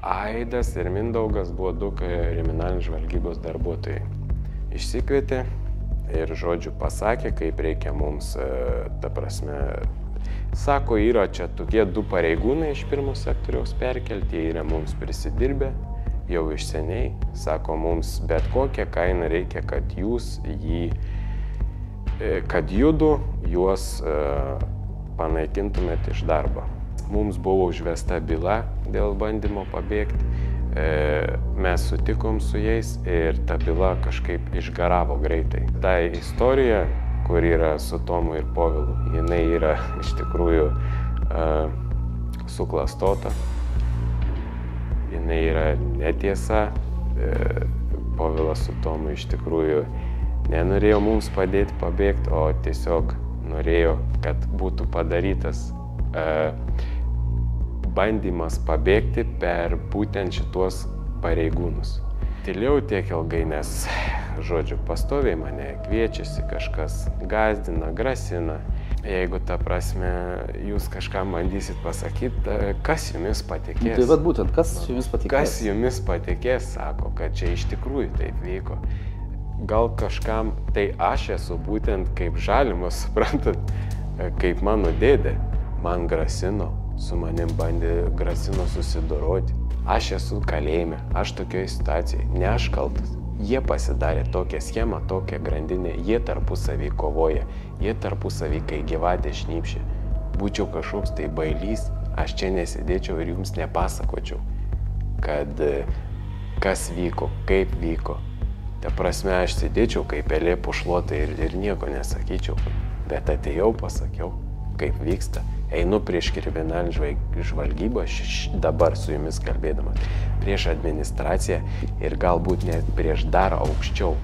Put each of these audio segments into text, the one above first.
Aidas ir Mindaugas buvo du kriminalinės žvalgybos darbuotojai. Išsikvietė ir žodžiu pasakė, kaip reikia mums, ta prasme, sako, yra čia tokie du pareigūnai iš pirmo sektoriaus perkelti, jie yra mums prisidirbę, jau iš seniai, sako, mums bet kokią kainą reikia, kad jūs kad judu juos panaikintumėt iš darbo. Mums buvo užvesta byla dėl bandymo pabėgti, mes sutikom su jais ir ta byla kažkaip išgaravo greitai. Ta istorija, kur yra su Tomu ir Povilu, jinai yra iš tikrųjų suklastota, jinai yra netiesa. Povilas su Tomu iš tikrųjų nenorėjo mums padėti pabėgti, o tiesiog norėjo, kad būtų padarytas bandymas pabėgti per būtent šitos pareigūnus. Tylėjau tiek ilgai, nes, žodžiu, pastoviai mane kviečiasi, kažkas gąsdina, grasina. Jeigu, ta prasme, jūs kažkam bandysit pasakyti, kas jumis patikės. Tai vat būtent, kas jumis patikės? Kas jumis patikės, sako, kad čia iš tikrųjų taip vyko. Gal kažkam, tai aš esu būtent kaip Žalimas, suprantat, kaip mano dėdė. Man grasino, su manim grasino susidoroti. Aš esu kalėjime, aš tokioje situacijoje, ne aš kaltas. Jie pasidarė tokią schemą, tokią grandinę, jie tarpusavį kovoja, jie tarpusavį, kai gyvatė šnypšė. Būčiau kažkoks tai bailys, aš čia nesėdėčiau ir jums nepasakočiau, kad kas vyko, kaip vyko. Ta prasme, aš sėdėčiau kaip pelė pušluota ir nieko nesakyčiau, bet atėjau, pasakiau, kaip vyksta. Einu prieš kriminalinę žvalgybą, dabar su jumis kalbėdamas, prieš administraciją ir galbūt net prieš dar aukščiau.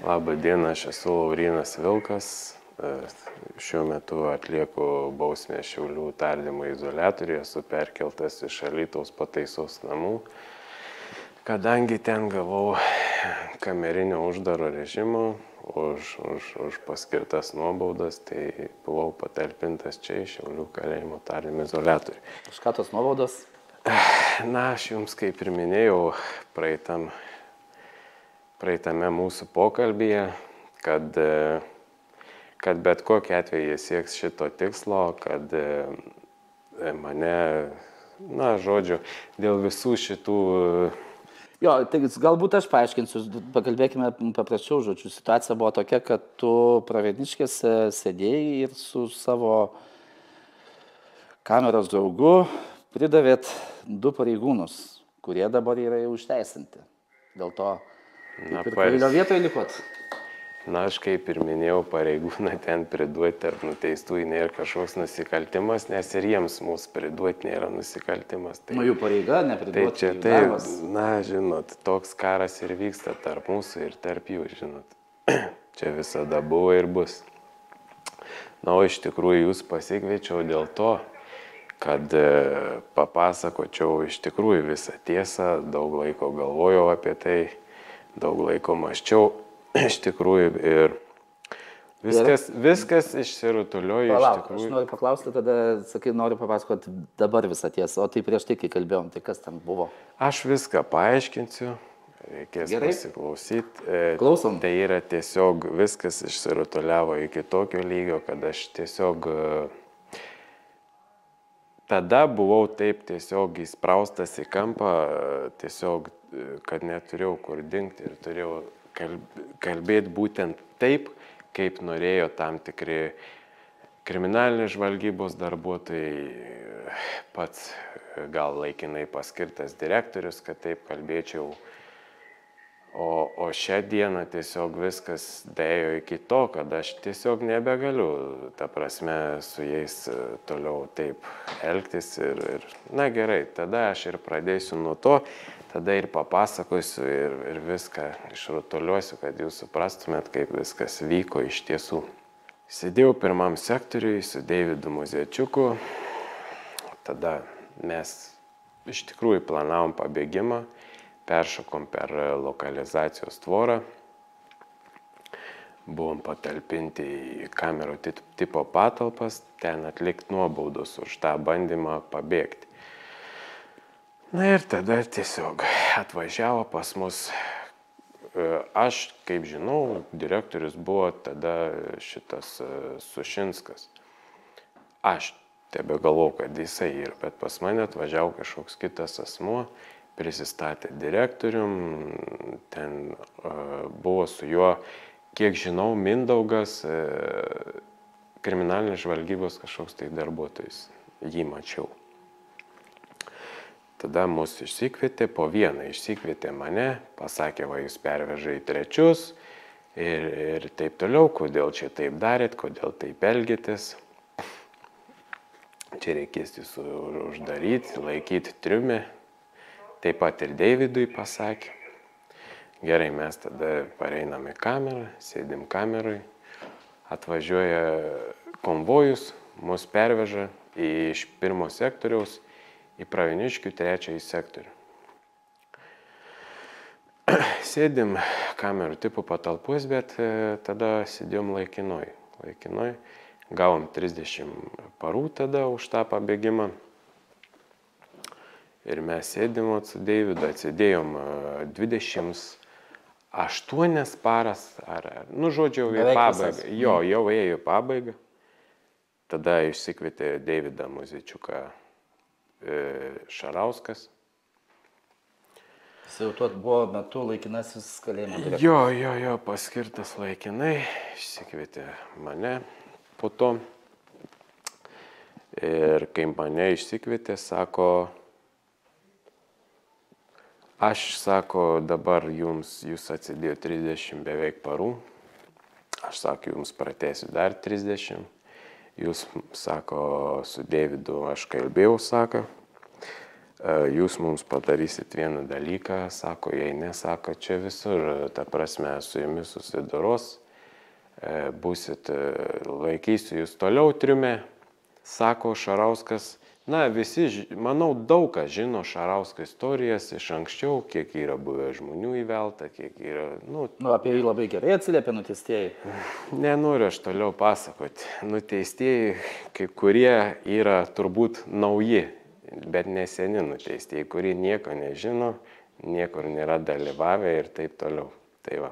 Labą dieną, aš esu Laurynas Vilkas. Šiuo metu atlieku bausmę Šiaulių tardymo izoliatoriuje, esu perkeltas iš Alytaus pataisos namų. Kadangi ten gavau kamerinio uždaro režimo už paskirtas nuobaudas, tai buvau patalpintas čia į Šiaulių kalėjimo tardymo izoliatorių. Už ką tos nuobaudos? Na, aš jums kaip ir minėjau praeitame mūsų pokalbyje, kad bet kokiu atveju jie sieks šito tikslo, kad mane, na, žodžiu, dėl visų šitų... Jo, tai galbūt aš paaiškinsiu, pakalbėkime paprasčiau, žodžiu. Situacija buvo tokia, kad tu Pravieniškėse sėdėjai ir su savo kameros draugu pridavėt du pareigūnus, kurie dabar yra jau išteisinti. Dėl to kaip ir kailio vietoje likot. Na, aš kaip ir minėjau, pareigūną ten priduoti tarp nuteistųjų nėra kažkoks nusikaltimas, nes ir jiems mūsų priduoti nėra nusikaltimas. Tai, jų pareiga nepriduoti, tai čia darbas. Na, žinot, toks karas ir vyksta tarp mūsų ir tarp jų, žinot. Čia visada buvo ir bus. Na, o iš tikrųjų jūs pasikviečiau dėl to, kad papasakočiau iš tikrųjų visą tiesą, daug laiko galvojau apie tai, daug laiko mąsčiau. Iš tikrųjų ir viskas išsirutuliojo iš tikrųjų. Aš noriu paklausti, tada, sakai, noriu papasakoti dabar visą tiesą, o tai prieš tai, kai kalbėjom, tai kas ten buvo? Aš viską paaiškinsiu, reikės pasiklausyti. Klausom. Tai yra tiesiog viskas išsirutuliavo iki tokio lygio, kad aš tiesiog tada buvau taip tiesiog įspraustas į kampą, tiesiog, kad neturėjau kur dingti ir turėjau kalbėti būtent taip, kaip norėjo tam tikri kriminalinės žvalgybos darbuotojai, pats gal laikinai paskirtas direktorius, kad taip kalbėčiau. O šią dieną tiesiog viskas dėjo iki to, kad aš tiesiog nebegaliu, ta prasme, su jais toliau taip elgtis ir na gerai, tada aš ir pradėsiu nuo to, tada ir papasakosiu ir viską išrutuliuosiu, kad jūs suprastumėt, kaip viskas vyko iš tiesų. Sėdėjau pirmam sektoriui su Deividu Muziečiuku, tada mes iš tikrųjų planavom pabėgimą peršokom per lokalizacijos tvorą. Buvom patalpinti į kamerų tipo patalpas, ten atlikti nuobaudos už tą bandymą pabėgti. Na ir tada tiesiog atvažiavo pas mus. Aš, kaip žinau, direktorius buvo tada šitas Sušinskas. Aš tebegalvojau, kad jisai yra, bet pas mane atvažiavo kažkoks kitas asmuo, prisistatė direktorium, ten buvo su juo, kiek žinau, Mindaugas, kriminalinės žvalgybos kažkoks tai darbuotojas, jį mačiau. Tada mus išsikvietė, po vieną išsikvietė mane, pasakė, va, jūs perveža į trečius ir taip toliau, kodėl čia taip darėt, kodėl taip elgėtės. Čia reikės jūs uždaryti, laikyti triume. Taip pat ir Deividui pasakė. Gerai, mes tada pareinam į kamerą, sėdim kamerui, atvažiuoja konvojus, mus perveža iš 1 sektoriaus į Pravieniškių 3 sektorių. Sėdim kamerų tipų patalpus, bet tada sėdėjom laikinoj. Gavom 30 parų tada už tą pabėgimą. Ir mes sėdim su Deividu, atsidėjom 28 paras, žodžiu, jau į pabaigą. Jo, jau ėjo į pabaigą. Tada išsikvietė Deividą Muzičiuką Šarauskas. Jis jau tuo buvo metu laikinasis kalėjimo direktorius. Jo, paskirtas laikinai, išsikvietė mane po to. Ir kai mane išsikvietė, sako, dabar jūs atsidėjo 30 beveik parų. Aš sako, jums pratęsiu dar 30. Jūs, sako, su Deividu aš kalbėjau, sako, jūs mums padarysit vieną dalyką, sako, jei ne, sako, čia visur, ta prasme, su jumis susidoros, laikysiu jūs toliau triume, sako Šarauskas. Na, visi, manau, daug kas žino Šarausko istorijas iš anksčiau, kiek yra buvę žmonių įvelta, kiek yra, apie jį labai gerai atsiliepia nuteistieji. Nenoriu aš toliau pasakoti. Nuteistieji, kai kurie yra turbūt nauji, bet neseni nuteistieji, kurie nieko nežino, niekur nėra dalyvavę ir taip toliau. Tai va.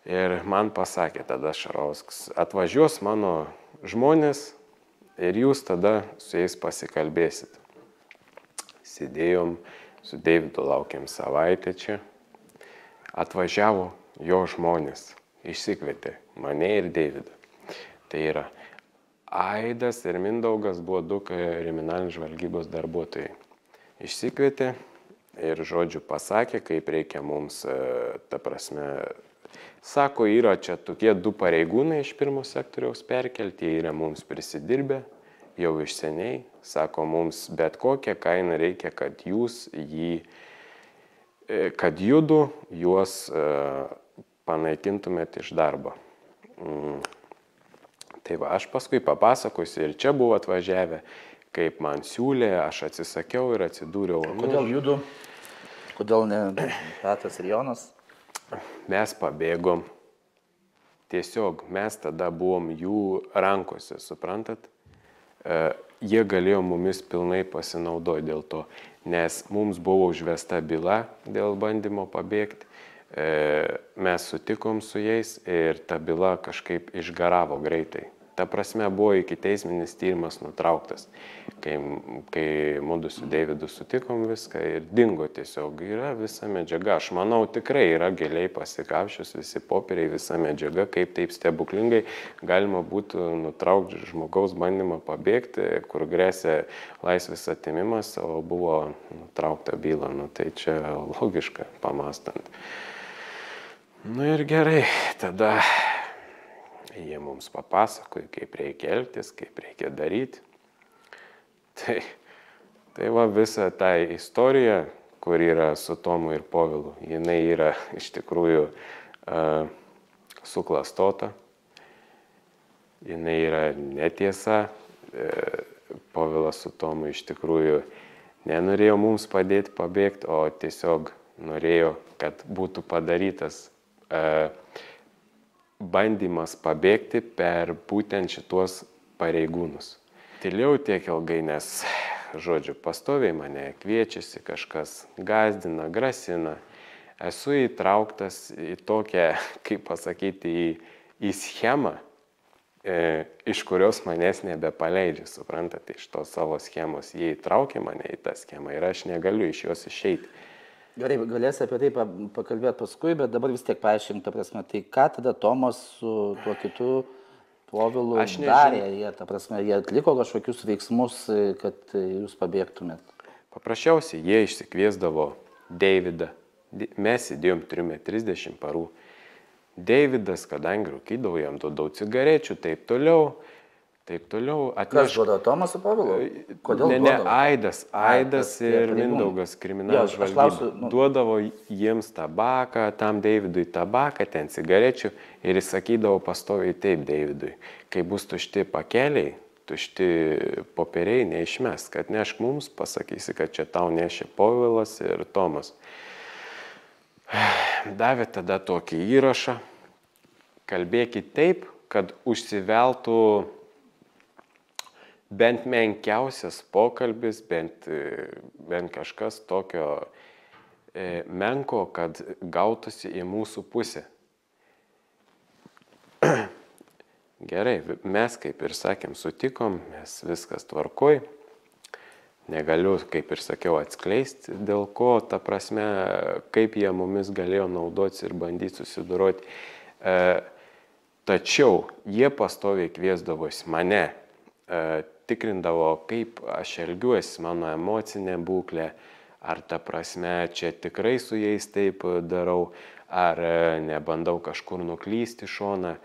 Ir man pasakė tada Šarauskas, atvažiuos mano žmonės, ir jūs tada su jais pasikalbėsit. Sėdėjom, su Deividu laukiam savaitę čia. Atvažiavo jo žmonės, išsikvietė mane ir Deividą. Tai yra Aidas ir Mindaugas buvo 2 kriminalinės žvalgybos darbuotojai. Išsikvietė ir žodžiu pasakė, kaip reikia mums, ta prasme, sako, yra čia tokie 2 pareigūnai iš 1 sektoriaus perkelti, jie yra mums prisidirbę, jau iš seniai. Sako, mums bet kokią kainą reikia, kad judu juos panaikintumėt iš darbo. Tai va, aš paskui papasakosiu ir čia buvo atvažiavę, kaip man siūlė, aš atsisakiau ir atsidūriau. Kodėl judu? Kodėl ne Petras ir Jonas? Mes pabėgom, tiesiog mes tada buvom jų rankose, suprantat? Jie galėjo mumis pilnai pasinaudoti dėl to, nes mums buvo užvesta byla dėl bandymo pabėgti, mes sutikom su jais ir ta byla kažkaip išgaravo greitai. Ta prasme, buvo ikiteisminis tyrimas nutrauktas, kai mudu su Deividu sutikom viską ir dingo tiesiog, yra visa medžiaga. Aš manau, tikrai yra giliai pasikapšius visi popieriai, visa medžiaga, kaip taip stebuklingai galima būtų nutraukti žmogaus bandymą pabėgti, kur grėsė laisvės atėmimas, o buvo nutraukta byla. Tai čia logiška pamąstant. Ir gerai, tada jie mums papasakoja, kaip reikia elgtis, kaip reikia daryti. Tai va visa ta istorija, kur yra su Tomu ir Povilu, jinai yra iš tikrųjų suklastota. Jinai yra netiesa. Povilas su Tomu iš tikrųjų nenorėjo mums padėti pabėgti, o tiesiog norėjo, kad būtų padarytas bandymas pabėgti per būtent šitos pareigūnus. Tylėjau tiek ilgai, nes, žodžiu, pastoviai mane kviečiasi, kažkas gąsdina, grasina. Esu įtrauktas į tokią, kaip pasakyti, į schemą, iš kurios manęs nebepaleidžia, suprantate, iš tos savo schemos. Jie įtraukė mane į tą schemą ir aš negaliu iš jos išeiti. Gerai, galėsi apie tai pakalbėti paskui, bet dabar vis tiek paaiškink, ta prasme, tai ką tada Tomas su tuo kitu Povilu darė, jie atliko kažkokius veiksmus, kad jūs pabėgtumėt? Paprasčiausiai jie išsikviesdavo Deividą, mes įdėjom, turime 30 parų. Deividas, kadangi rūkydavo, jam duodavo cigarečių, taip toliau. Kas duodavo, Tomas su Povilu? Kodėl duodavo? Ne, Aidas ir Mindaugas, kriminalas žvalgyba. Duodavo jiems tabaką, tam Deividui tabaką, ten cigarečių ir jis sakydavo pastoviai taip Deividui. Kai bus tušti pakeliai, tušti popieriai, neišmes, kad nešk mums, pasakysi, kad čia tau nešė Povilas ir Tomas. Davė tada tokį įrašą, kalbėkit taip, kad užsiveltų bent menkiausias pokalbis, bent kažkas tokio menko, kad gautųsi į mūsų pusę. Gerai, mes, kaip ir sakėm, sutikom, mes viskas tvarkoj. Negaliu, kaip ir sakiau, atskleisti, dėl ko, ta prasme, kaip jie mumis galėjo naudotis ir bandyti susidoroti. Tačiau jie pastoviai kviesdavosi mane, tikrindavo, kaip aš elgiuosi, mano emocinė būklė, ar ta prasme, čia tikrai su jais taip darau, ar nebandau kažkur nuklysti šoną.